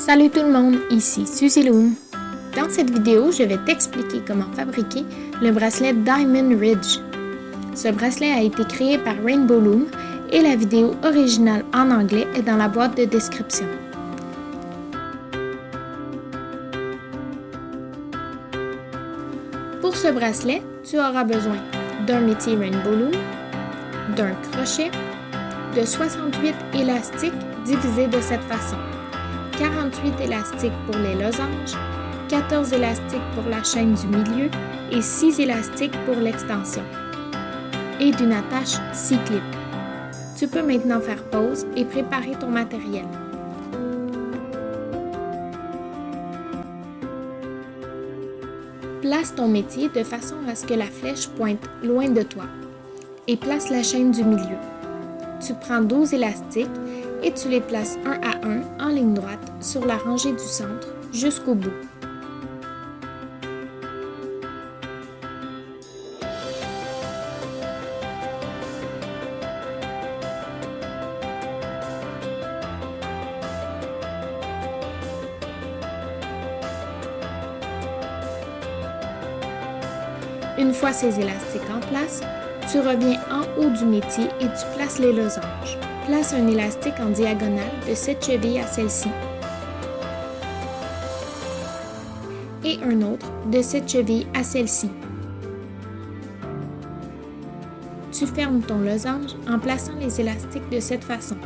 Salut tout le monde, ici Suzy Loom. Dans cette vidéo, je vais t'expliquer comment fabriquer le bracelet Diamond Ridge. Ce bracelet a été créé par Rainbow Loom et la vidéo originale en anglais est dans la boîte de description. Pour ce bracelet, tu auras besoin d'un métier Rainbow Loom, d'un crochet, de 68 élastiques divisés de cette façon. 48 élastiques pour les losanges, 14 élastiques pour la chaîne du milieu et 6 élastiques pour l'extension. Et d'une attache 6 clips. Tu peux maintenant faire pause et préparer ton matériel. Place ton métier de façon à ce que la flèche pointe loin de toi et place la chaîne du milieu. Tu prends 12 élastiques et tu les places un à un en ligne droite sur la rangée du centre jusqu'au bout. Une fois ces élastiques en place, tu reviens en haut du métier et tu places les losanges. Place un élastique en diagonale de cette cheville à celle-ci et un autre de cette cheville à celle-ci. Tu fermes ton losange en plaçant les élastiques de cette façon.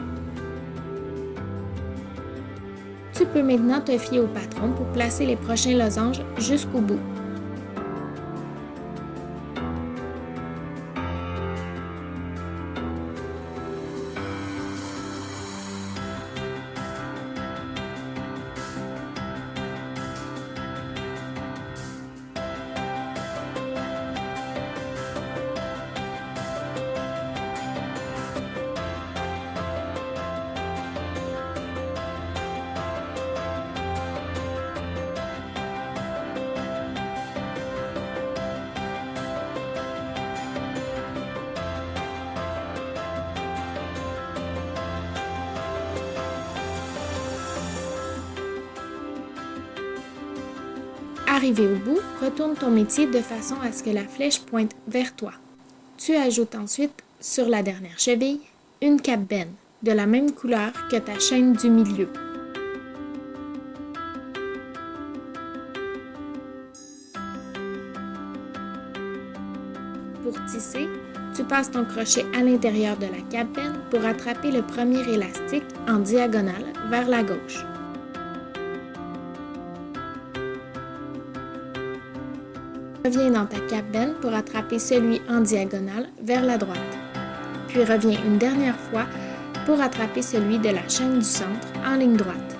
Tu peux maintenant te fier au patron pour placer les prochains losanges jusqu'au bout. Arrivé au bout, retourne ton métier de façon à ce que la flèche pointe vers toi. Tu ajoutes ensuite, sur la dernière cheville, une cap bend de la même couleur que ta chaîne du milieu. Pour tisser, tu passes ton crochet à l'intérieur de la cap bend pour attraper le premier élastique en diagonale vers la gauche. Reviens dans ta cap bend pour attraper celui en diagonale vers la droite. Puis reviens une dernière fois pour attraper celui de la chaîne du centre en ligne droite.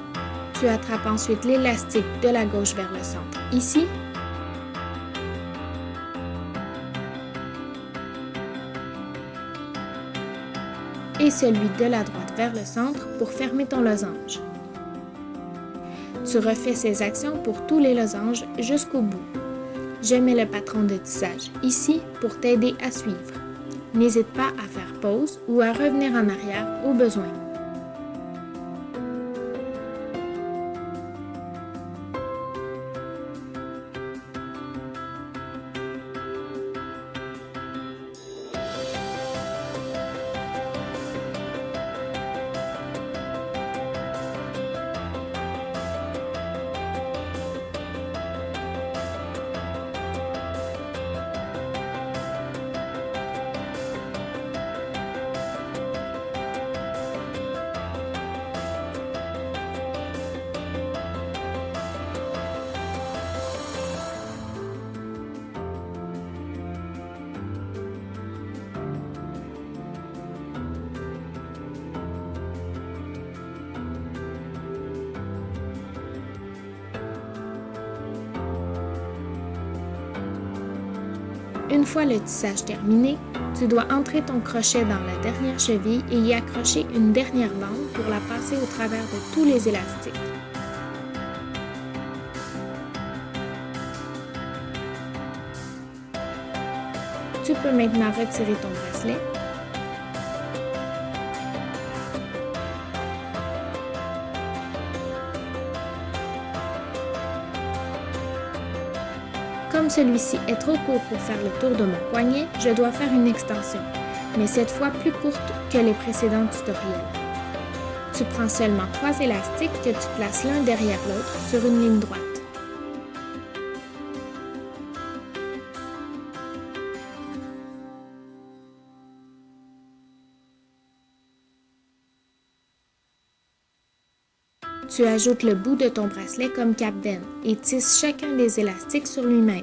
Tu attrapes ensuite l'élastique de la gauche vers le centre ici. Et celui de la droite vers le centre pour fermer ton losange. Tu refais ces actions pour tous les losanges jusqu'au bout. Je mets le patron de tissage ici pour t'aider à suivre. N'hésite pas à faire pause ou à revenir en arrière au besoin. Une fois le tissage terminé, tu dois entrer ton crochet dans la dernière cheville et y accrocher une dernière bande pour la passer au travers de tous les élastiques. Tu peux maintenant retirer ton bracelet. Comme celui-ci est trop court pour faire le tour de mon poignet, je dois faire une extension, mais cette fois plus courte que les précédents tutoriels. Tu prends seulement 3 élastiques que tu places l'un derrière l'autre sur une ligne droite. Tu ajoutes le bout de ton bracelet comme cap-bend et tisses chacun des élastiques sur lui-même.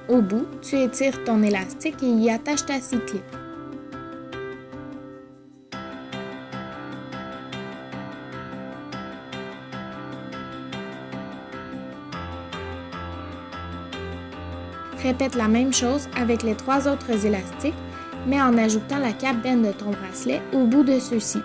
Au bout, tu étires ton élastique et y attaches ta scie-clip. Répète la même chose avec les 3 autres élastiques, mais en ajoutant la cap-bend de ton bracelet au bout de ceux-ci.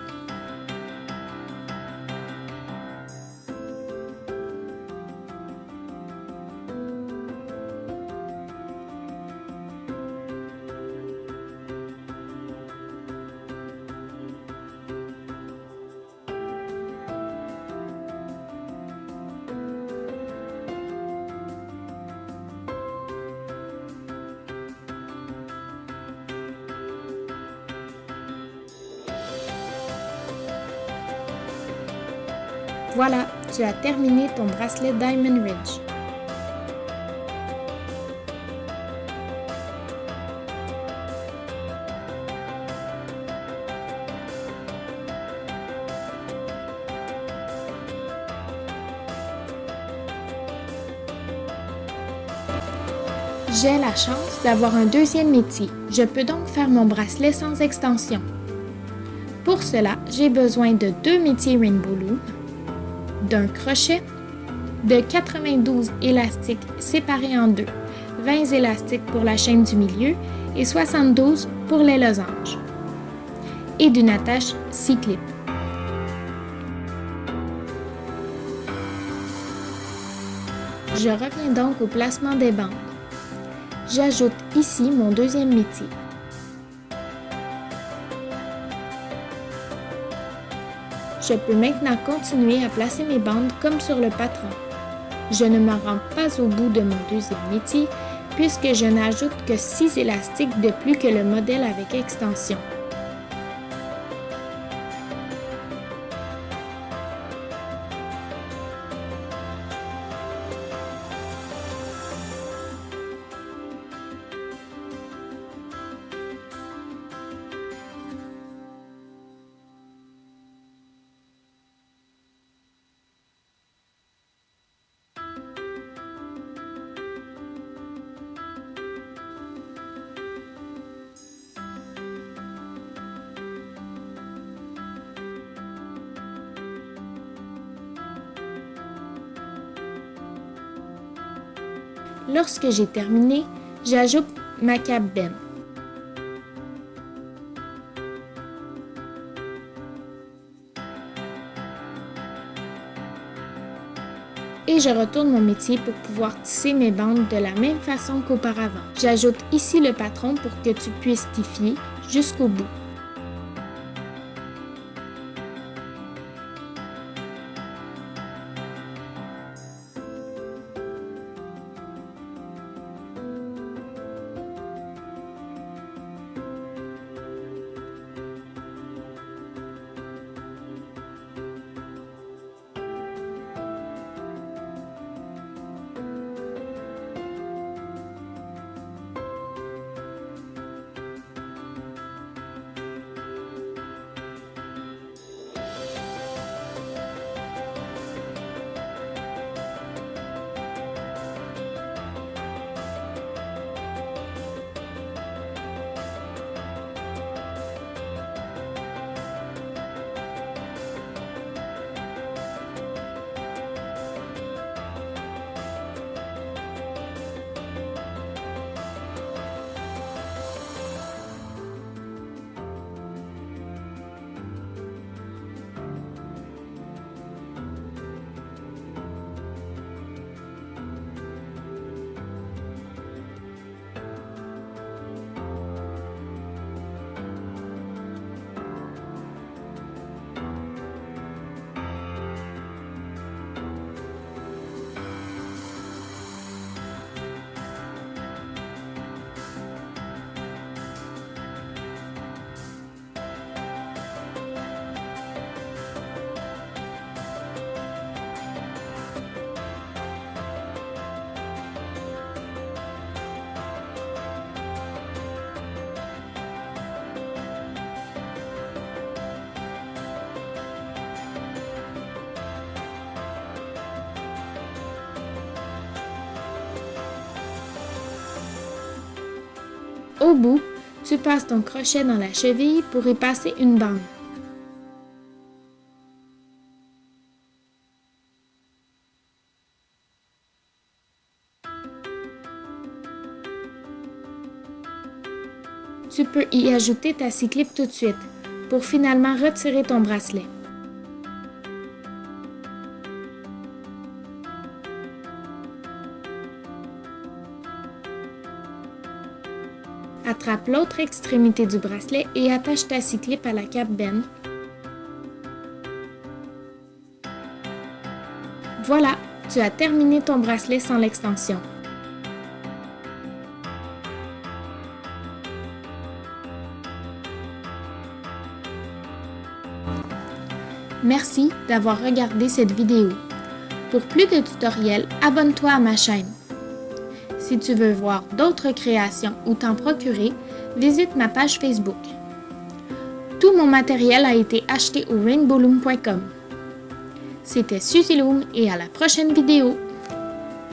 Voilà, tu as terminé ton bracelet Diamond Ridge. J'ai la chance d'avoir un deuxième métier. Je peux donc faire mon bracelet sans extension. Pour cela, j'ai besoin de 2 métiers Rainbow Loom, d'un crochet, de 92 élastiques séparés en deux, 20 élastiques pour la chaîne du milieu et 72 pour les losanges, et d'une attache scie-clip. Je reviens donc au placement des bandes. J'ajoute ici mon deuxième métier. Je peux maintenant continuer à placer mes bandes comme sur le patron. Je ne me rends pas au bout de mon deuxième métier puisque je n'ajoute que 6 élastiques de plus que le modèle avec extension. Lorsque j'ai terminé, j'ajoute ma cap-bend. Et je retourne mon métier pour pouvoir tisser mes bandes de la même façon qu'auparavant. J'ajoute ici le patron pour que tu puisses t'y fier jusqu'au bout. Au bout, tu passes ton crochet dans la cheville pour y passer une bande. Tu peux y ajouter ta scie-clip tout de suite pour finalement retirer ton bracelet. Attrape l'autre extrémité du bracelet et attache ta scie-clip à la cap bend. Voilà, tu as terminé ton bracelet sans l'extension. Merci d'avoir regardé cette vidéo. Pour plus de tutoriels, abonne-toi à ma chaîne. Si tu veux voir d'autres créations ou t'en procurer, visite ma page Facebook. Tout mon matériel a été acheté au rainbowloom.com. C'était Suzy Loom et à la prochaine vidéo!